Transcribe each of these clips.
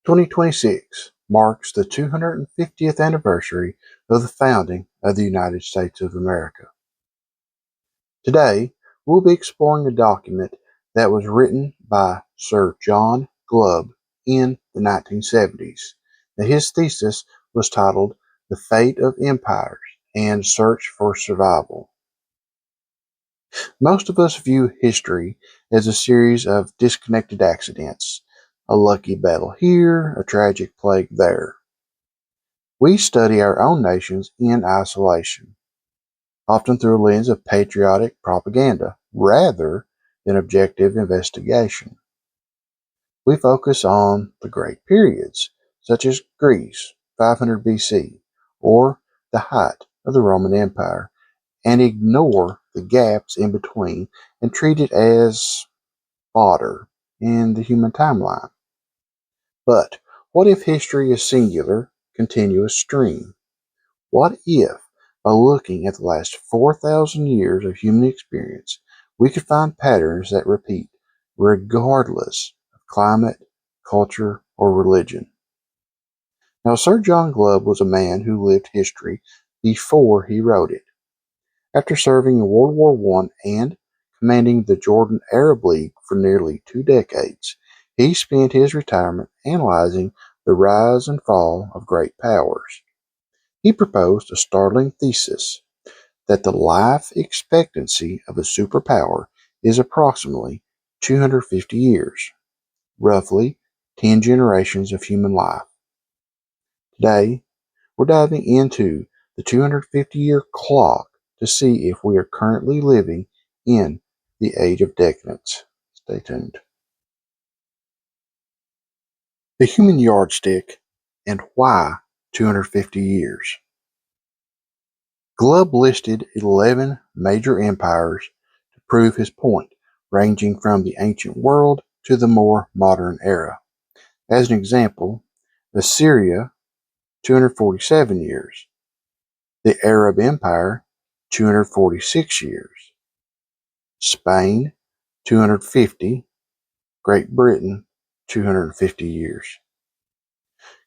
2026 marks the 250th anniversary of the founding of the United States of America. Today, we'll be exploring a document that was written by Sir John Glubb in the 1970s. Now, his thesis was titled The Fate of Empires and Search for Survival. Most of us view history as a series of disconnected accidents, a lucky battle here, a tragic plague there. We study our own nations in isolation, often through a lens of patriotic propaganda rather than objective investigation. We focus on the great periods, such as Greece, 500 BC, or the height of the Roman Empire, and ignore the gaps in between and treat it as fodder in the human timeline. But what if history is singular, continuous stream? What if, by looking at the last 4,000 years of human experience, we could find patterns that repeat regardless of climate, culture, or religion? Now, Sir John Glubb was a man who lived history before he wrote it. After serving in World War I and commanding the Jordan Arab League for nearly 2 decades, he spent his retirement analyzing the rise and fall of great powers. He proposed a startling thesis that the life expectancy of a superpower is approximately 250 years, roughly 10 generations of human life. Today, we're diving into the 250-year clock to see if we are currently living in the Age of Decadence. Stay tuned. The human yardstick and why 250 years. Glubb listed 11 major empires to prove his point, ranging from the ancient world to the more modern era. As an example, Assyria, 247 years. The Arab Empire, 246 years. Spain, 250. Great Britain, 250 years.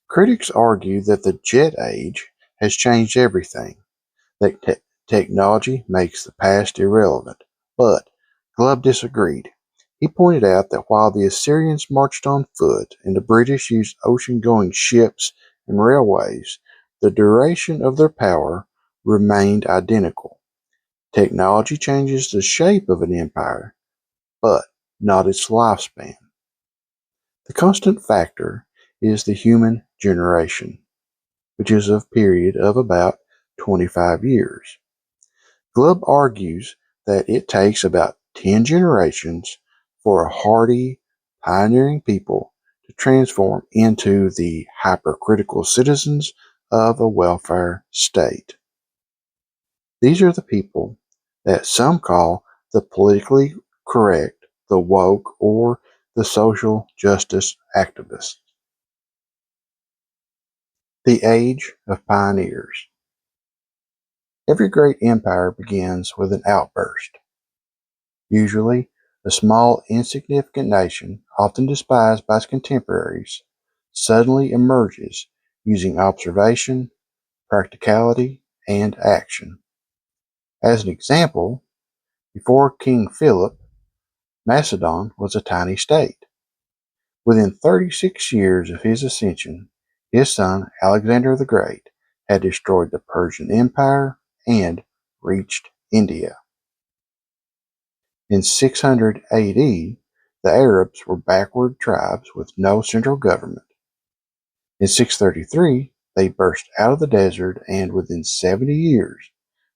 Critics argue that the Jet Age has changed everything, that technology makes the past irrelevant. But Glubb disagreed. He pointed out that while the Assyrians marched on foot and the British used ocean-going ships and railways, the duration of their power remained identical. Technology changes the shape of an empire, but not its lifespan. The constant factor is the human generation, which is a period of about 25 years. Glubb argues that it takes about 10 generations for a hardy, pioneering people to transform into the hypercritical citizens of a welfare state. These are the people that some call the politically correct, the woke, or the social justice activists. The Age of Pioneers. Every great empire begins with an outburst. Usually, a small, insignificant nation, often despised by its contemporaries, suddenly emerges using observation, practicality, and action. As an example, before King Philip, Macedon was a tiny state. Within 36 years of his ascension, his son Alexander the Great had destroyed the Persian Empire and reached India. In 600 AD, the Arabs were backward tribes with no central government. In 633, they burst out of the desert, and within 70 years,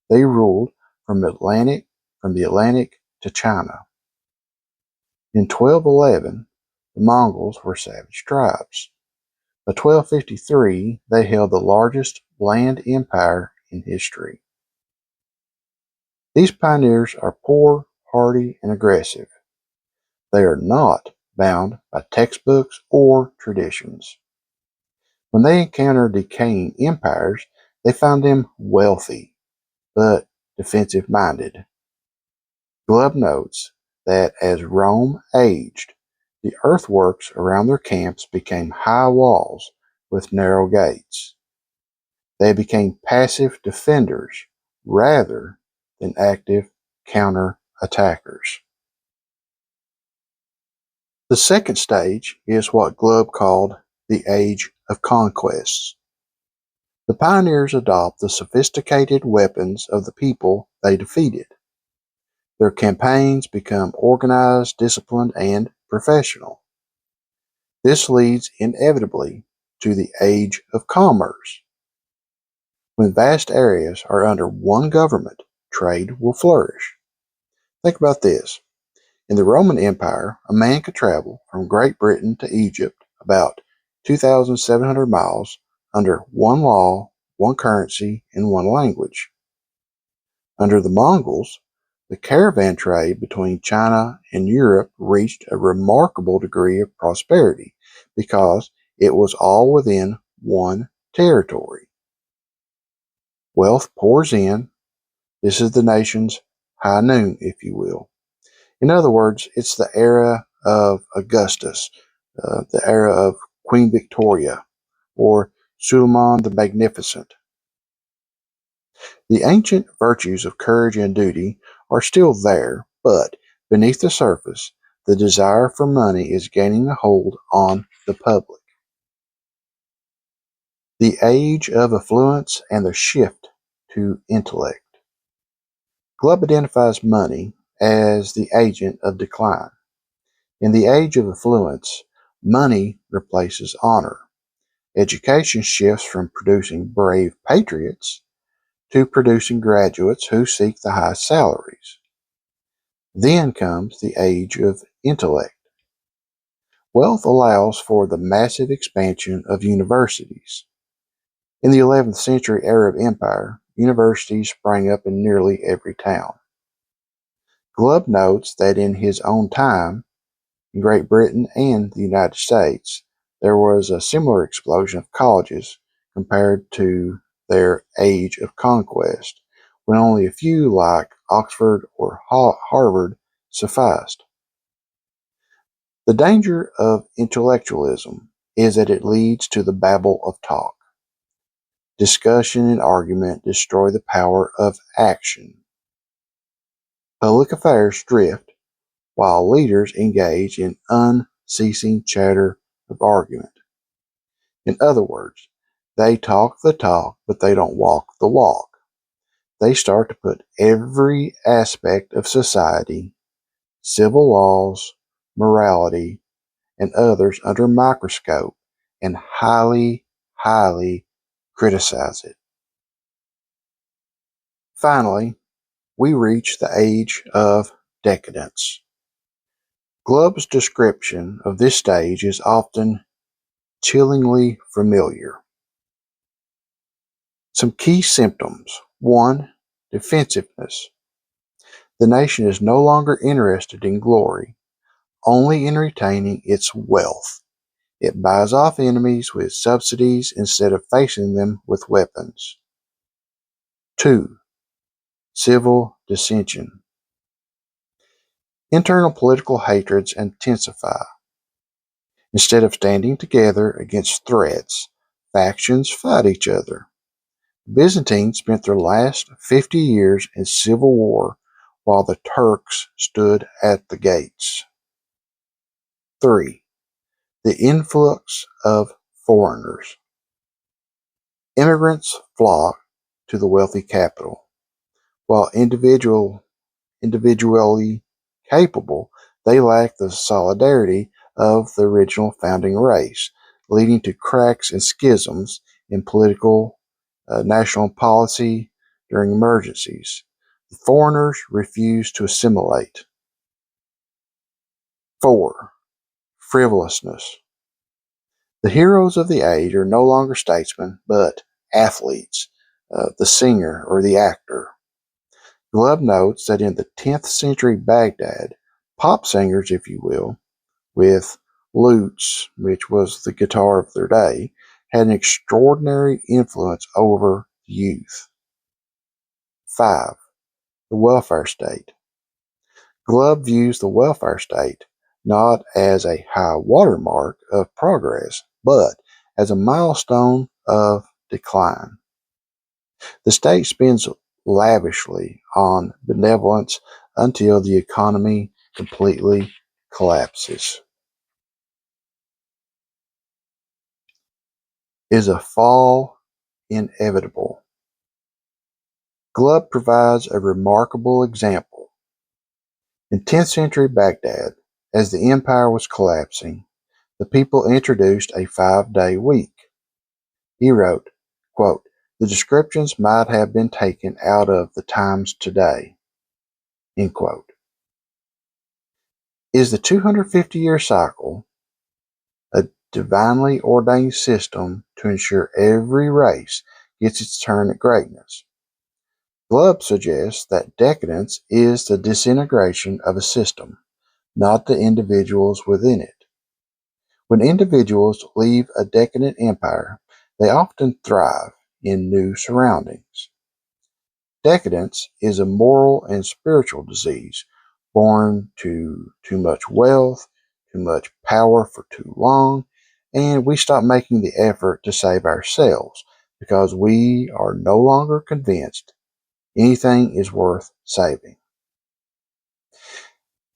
they ruled from the Atlantic to China. In 1211, the Mongols were savage tribes. By 1253, they held the largest land empire in history. These pioneers are poor, hardy, and aggressive. They are not bound by textbooks or traditions. When they encounter decaying empires, they find them wealthy, but defensive-minded. Glubb notes that as Rome aged, The earthworks around their camps became high walls with narrow gates. They became passive defenders rather than active counter-attackers. The second stage is what Glubb called the Age of Conquests. The pioneers adopt the sophisticated weapons of the people they defeated. Their campaigns become organized, disciplined, and professional. This leads inevitably to the Age of Commerce. When vast areas are under one government, trade will flourish. Think about this. In the Roman Empire, a man could travel from Great Britain to Egypt about 2,700 miles under one law, one currency, and one language. Under the Mongols, the caravan trade between China and Europe reached a remarkable degree of prosperity because it was all within one territory. Wealth pours in. This is the nation's high noon, if you will. In other words, it's the era of Augustus, the era of Queen Victoria, or Suleiman the Magnificent. The ancient virtues of courage and duty are still there, but beneath the surface, the desire for money is gaining a hold on the public. The age of affluence and the shift to intellect. Glubb identifies money as the agent of decline. In the age of affluence, money replaces honor. Education shifts from producing brave patriots to producing graduates who seek the highest salaries. Then comes the age of intellect. Wealth allows for the massive expansion of universities. In the 11th century Arab Empire, universities sprang up in nearly every town. Glubb notes that in his own time, in Great Britain and the United States, there was a similar explosion of colleges compared to their age of conquest, when only a few like Oxford or Harvard sufficed. The danger of intellectualism is that it leads to the babble of talk. Discussion and argument destroy the power of action. Public affairs drift while leaders engage in unceasing chatter of argument. In other words, they talk the talk, but they don't walk the walk. They start to put every aspect of society, civil laws, morality, and others under a microscope and highly criticize it. Finally, we reach the age of decadence. Glubb's description of this stage is often chillingly familiar. Some key symptoms. 1. Defensiveness. The nation is no longer interested in glory, only in retaining its wealth. It buys off enemies with subsidies instead of facing them with weapons. 2. Civil dissension. Internal political hatreds intensify. Instead of standing together against threats, factions fight each other. The Byzantines spent their last 50 years in civil war while the Turks stood at the gates. 3. The influx of foreigners. Immigrants flock to the wealthy capital. While individually capable, they lack the solidarity of the original founding race, leading to cracks and schisms in political, national policy during emergencies. The foreigners refuse to assimilate. 4. Frivolousness. The heroes of the age are no longer statesmen, but athletes, the singer or the actor. Glubb notes that in the 10th century Baghdad, pop singers, if you will, with lutes, which was the guitar of their day, had an extraordinary influence over youth. 5. The welfare state. Glubb views the welfare state not as a high watermark of progress, but as a milestone of decline. The state spends lavishly on benevolence until the economy completely collapses. Is a fall inevitable? Glubb provides a remarkable example. In 10th century Baghdad, as the empire was collapsing, the people introduced a 5-day week. He wrote, quote, "The descriptions might have been taken out of the Times today." End quote. Is the 250-year cycle a divinely ordained system to ensure every race gets its turn at greatness? Glubb suggests that decadence is the disintegration of a system, not the individuals within it. When individuals leave a decadent empire, they often thrive in new surroundings. Decadence is a moral and spiritual disease born to too much wealth, too much power for too long, and we stop making the effort to save ourselves because we are no longer convinced anything is worth saving.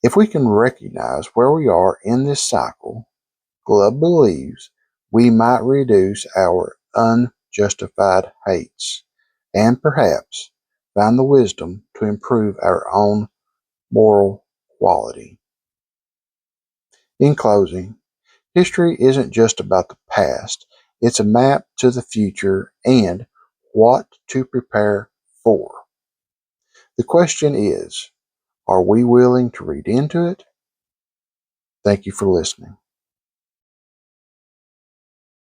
If we can recognize where we are in this cycle, Glubb believes we might reduce our unjustified hates and perhaps find the wisdom to improve our own moral quality. In closing, history isn't just about the past, it's a map to the future and what to prepare for. The question is, are we willing to read into it? Thank you for listening.